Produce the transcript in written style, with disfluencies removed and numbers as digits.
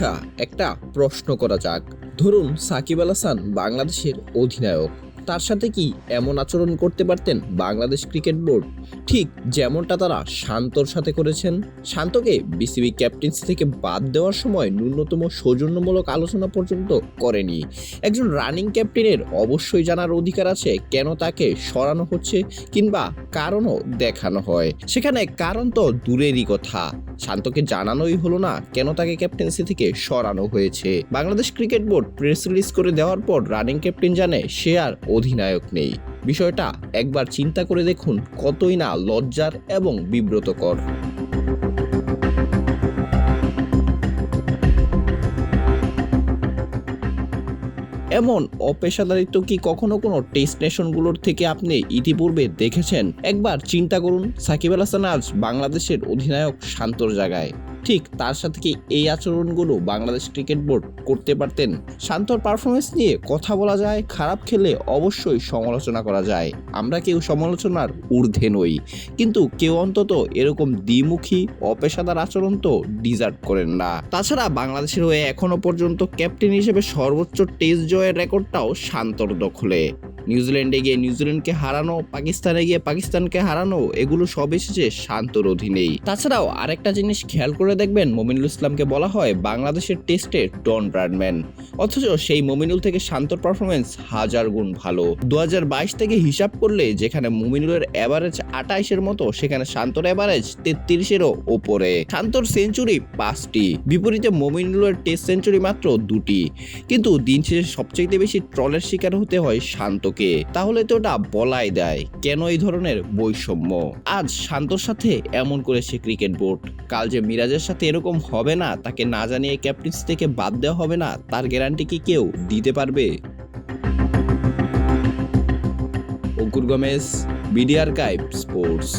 আচ্ছা, একটা প্রশ্ন করা যাক। ধরুন সাকিব আল হাসান বাংলাদেশের অধিনায়ক, তার সাথে কি এমন আচরণ করতে পারতেন বাংলাদেশ ক্রিকেট বোর্ড? ঠিক যেমনটা তারা শান্তর সাথে করেছেন। শান্তকে বিসিবি ক্যাপ্টেন্সি থেকে বাদ দেওয়ার সময় ন্যূনতম সৌজন্যমূলক আলোচনা পর্যন্ত করেনি। একজন রানিং ক্যাপ্টেনের অবশ্যই জানার অধিকার আছে কেন তাকে সরানো হচ্ছে, কিংবা কারণও দেখানো হয়। সেখানে কারণ তো দূরেরই কথা, শান্তকে জানানোই হলো না কেন তাকে ক্যাপ্টেন্সি থেকে সরানো হয়েছে। Bangladesh cricket board press release করে দেওয়ার পর রানিং ক্যাপ্টেন জানে সে আর অধিনায়ক নেই। বিষয়টা একবার চিন্তা করে দেখুন, কতই না লজ্জার এবং বিব্রতকর। এমন অপেশাদারিত্ব কি কখনো কোনো টেস্ট নেশনগুলোর থেকে আপনি ইতিপূর্বে দেখেছেন? একবার চিন্তা করুন, সাকিব আল হাসান আজ বাংলাদেশের অধিনায়ক শান্তর জায়গায়, ঠিক তার সাথে কি এই আচরণগুলো বাংলাদেশ ক্রিকেট বোর্ড করতে পারতেন? শান্তর পারফরমেন্স নিয়ে কথা বলা যায়, খারাপ খেলে অবশ্যই সমালোচনা করা যায়, আমরা কেউ সমালোচনার ঊর্ধ্বে নই, কিন্তু কেউ অন্তত এরকম দ্বিমুখী অপেশাদার আচরণ তো ডিজার্ভ করেন না। তাছাড়া বাংলাদেশের হয়ে এখনো পর্যন্ত ক্যাপ্টেন হিসেবে সর্বোচ্চ টেস্ট জয়ের রেকর্ডটাও শান্তর দখলে। নিউজিল্যান্ডে গিয়ে নিউজিল্যান্ডকে হারানো, পাকিস্তানে গিয়ে পাকিস্তানকে হারানো, এগুলো সব এসেছে শান্তর অধীনেই। তাছাড়াও আরেকটা জিনিস খেয়াল করে দেখবেন, মমিনুল ইসলামকে বলা হয় বাংলাদেশের টেস্টে ডন ব্র্যাডম্যান, অথচ সেই মমিনুল থেকে শান্তর পারফরমেন্স হাজার গুণ ভালো। 2022 থেকে হিসাব করলে যেখানে মমিনুলের এভারেজ 28-এর মতো, সেখানে শান্তর এভারেজ 33-এরও ওপরে। শান্তর সেঞ্চুরি 5টি, বিপরীতে মমিনুলের টেস্ট সেঞ্চুরি মাত্র 2টি। কিন্তু দিন শেষে সবচেয়ে বেশি ট্রলের শিকার হতে হয় শান্ত। তাহলে তো ওটা বলাই দেয় কেন এই ধরনের বৈষম্য। আজ শান্তর সাথে এমন করেছে ক্রিকেট বোর্ড, কাল যে মিরাজের সাথে এরকম হবে না, তাকে না জানিয়ে ক্যাপ্টেন্সি থেকে বাদ দেওয়া হবে না, তার গ্যারান্টি কি কেউ দিতে পারবে? অঙ্কুর গমেজ, বিডি আর্কাইভ স্পোর্টস।